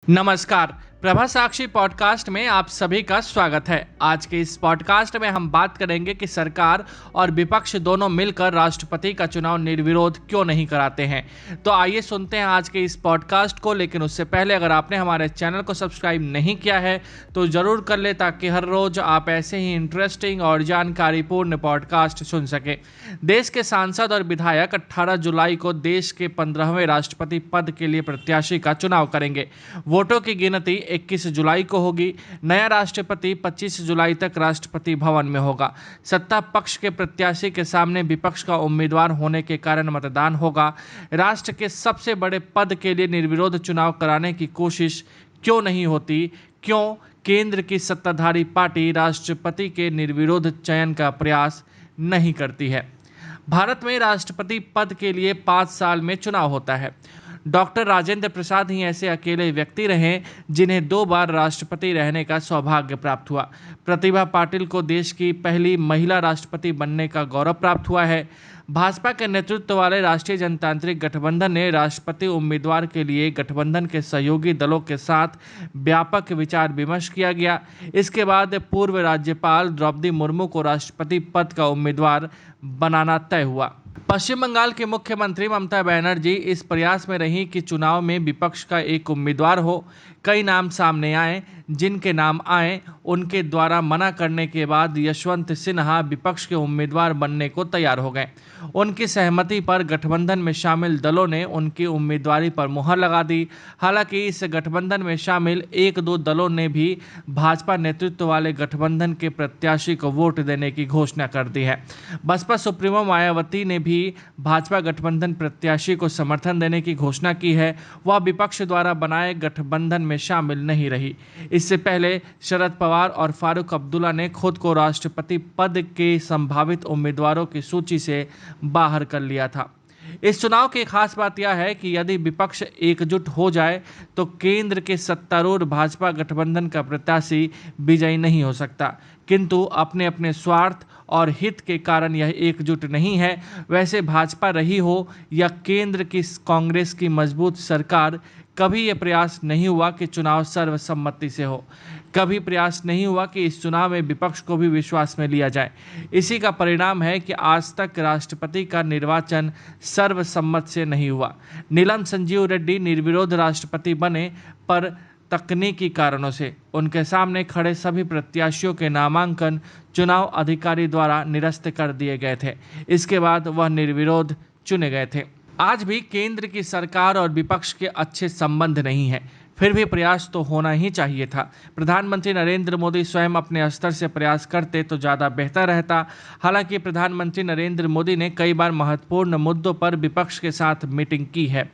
नमस्कार। प्रभा साक्षी पॉडकास्ट में आप सभी का स्वागत है। आज के इस पॉडकास्ट में हम बात करेंगे कि सरकार और विपक्ष दोनों मिलकर राष्ट्रपति का चुनाव निर्विरोध क्यों नहीं कराते हैं। तो आइए सुनते हैं आज के इस पॉडकास्ट को। लेकिन उससे पहले अगर आपने हमारे चैनल को सब्सक्राइब नहीं किया है तो जरूर कर ले, ताकि हर रोज आप ऐसे ही इंटरेस्टिंग और जानकारीपूर्ण पॉडकास्ट सुन सके। देश के सांसद और विधायक 18 जुलाई को देश के 15वें राष्ट्रपति पद के लिए प्रत्याशी का चुनाव करेंगे। वोटों की गिनती 21 जुलाई को होगी। नया राष्ट्रपति 25 जुलाई तक राष्ट्रपति भवन में होगा। सत्ता पक्ष के प्रत्याशी के सामने विपक्ष का उम्मीदवार होने के कारण मतदान होगा। राष्ट्र के सबसे बड़े पद के लिए निर्विरोध चुनाव कराने की कोशिश क्यों नहीं होती? क्यों केंद्र की सत्ताधारी पार्टी राष्ट्रपति के निर्विरोध चयन का प्रयास नहीं करती है? भारत में राष्ट्रपति पद के लिए 5 साल में चुनाव होता है। डॉक्टर राजेंद्र प्रसाद ही ऐसे अकेले व्यक्ति रहे जिन्हें 2 बार राष्ट्रपति रहने का सौभाग्य प्राप्त हुआ। प्रतिभा पाटिल को देश की पहली महिला राष्ट्रपति बनने का गौरव प्राप्त हुआ है। भाजपा के नेतृत्व वाले राष्ट्रीय जनतांत्रिक गठबंधन ने राष्ट्रपति उम्मीदवार के लिए गठबंधन के सहयोगी दलों के साथ व्यापक विचार विमर्श किया गया। इसके बाद पूर्व राज्यपाल द्रौपदी मुर्मू को राष्ट्रपति पद का उम्मीदवार बनाना तय हुआ। पश्चिम बंगाल के मुख्यमंत्री ममता बनर्जी इस प्रयास में रही कि चुनाव में विपक्ष का एक उम्मीदवार हो। कई नाम सामने आए। जिनके नाम आए उनके द्वारा मना करने के बाद यशवंत सिन्हा विपक्ष के उम्मीदवार बनने को तैयार हो गए। उनकी सहमति पर गठबंधन में शामिल दलों ने उनकी उम्मीदवारी पर मुहर लगा दी। हालांकि इस गठबंधन में शामिल 1-2 दलों ने भी भाजपा नेतृत्व वाले गठबंधन के प्रत्याशी को वोट देने की घोषणा कर दी है। बसपा सुप्रीमो मायावती ने भी भाजपा गठबंधन प्रत्याशी को समर्थन देने की घोषणा की है। वह विपक्ष द्वारा बनाए गठबंधन में शामिल नहीं रही। इससे पहले शरद पवार और फारूक अब्दुल्ला ने खुद को राष्ट्रपति पद के संभावित उम्मीदवारों की सूची से बाहर कर लिया था। इस चुनाव की खास बात यह है कि यदि विपक्ष एकजुट हो जाए तो केंद्र के सत्तारूढ़ भाजपा गठबंधन का प्रत्याशी विजयी नहीं हो सकता। किंतु अपने अपने स्वार्थ और हित के कारण यह एकजुट नहीं है। वैसे भाजपा रही हो या केंद्र की कांग्रेस की मजबूत सरकार, कभी यह प्रयास नहीं हुआ कि चुनाव सर्वसम्मति से हो। कभी प्रयास नहीं हुआ कि इस चुनाव में विपक्ष को भी विश्वास में लिया जाए। इसी का परिणाम है कि आज तक राष्ट्रपति का निर्वाचन सर्वसम्मत से नहीं हुआ। नीलम संजीव रेड्डी निर्विरोध राष्ट्रपति बने, पर तकनीकी कारणों से उनके सामने खड़े सभी प्रत्याशियों के नामांकन चुनाव अधिकारी द्वारा निरस्त कर दिए गए थे। इसके बाद वह निर्विरोध चुने गए थे। आज भी केंद्र की सरकार और विपक्ष के अच्छे संबंध नहीं है, फिर भी प्रयास तो होना ही चाहिए था। प्रधानमंत्री नरेंद्र मोदी स्वयं अपने स्तर से प्रयास करते तो ज़्यादा बेहतर रहता। हालांकि प्रधानमंत्री नरेंद्र मोदी ने कई बार महत्वपूर्ण मुद्दों पर विपक्ष के साथ मीटिंग की है।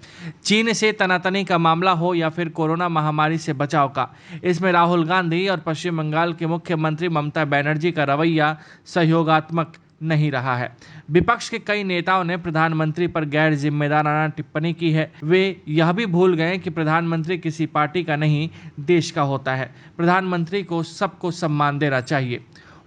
चीन से तनातनी का मामला हो या फिर कोरोना महामारी से बचाव का, इसमें राहुल गांधी और पश्चिम बंगाल के मुख्यमंत्री ममता बनर्जी का रवैया सहयोगात्मक नहीं रहा है। विपक्ष के कई नेताओं ने प्रधानमंत्री पर गैर जिम्मेदाराना टिप्पणी की है। वे यह भी भूल गए कि प्रधानमंत्री किसी पार्टी का नहीं, देश का होता है। प्रधानमंत्री को सबको सम्मान देना चाहिए।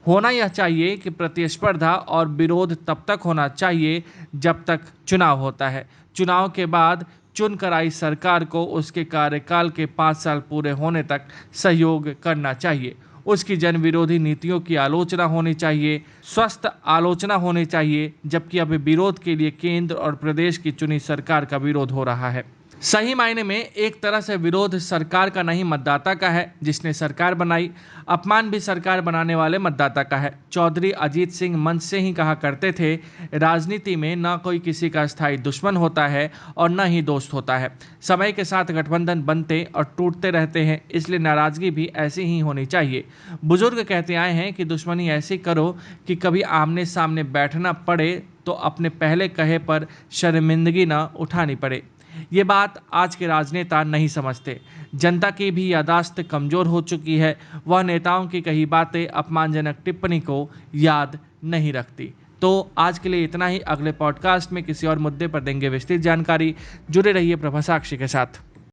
होना यह चाहिए कि प्रतिस्पर्धा और विरोध तब तक होना चाहिए जब तक चुनाव होता है। चुनाव के बाद चुनकर आई सरकार को उसके कार्यकाल के 5 साल पूरे होने तक सहयोग करना चाहिए। उसकी जन विरोधी नीतियों की आलोचना होनी चाहिए, स्वस्थ आलोचना होनी चाहिए। जबकि अभी विरोध के लिए केंद्र और प्रदेश की चुनी सरकार का विरोध हो रहा है। सही मायने में एक तरह से विरोध सरकार का नहीं, मतदाता का है जिसने सरकार बनाई। अपमान भी सरकार बनाने वाले मतदाता का है। चौधरी अजीत सिंह मंच से ही कहा करते थे, राजनीति में न कोई किसी का स्थायी दुश्मन होता है और न ही दोस्त होता है। समय के साथ गठबंधन बनते और टूटते रहते हैं, इसलिए नाराजगी भी ऐसी ही होनी चाहिए। बुजुर्ग कहते आए हैं कि दुश्मनी ऐसी करो कि कभी आमने सामने बैठना पड़े तो अपने पहले कहे पर शर्मिंदगी न उठानी पड़े। ये बात आज के राजनेता नहीं समझते। जनता की भी याददाश्त कमजोर हो चुकी है। वह नेताओं की कही बातें, अपमानजनक टिप्पणी को याद नहीं रखती। तो आज के लिए इतना ही। अगले पॉडकास्ट में किसी और मुद्दे पर देंगे विस्तृत जानकारी। जुड़े रहिए प्रभा साक्षी के साथ।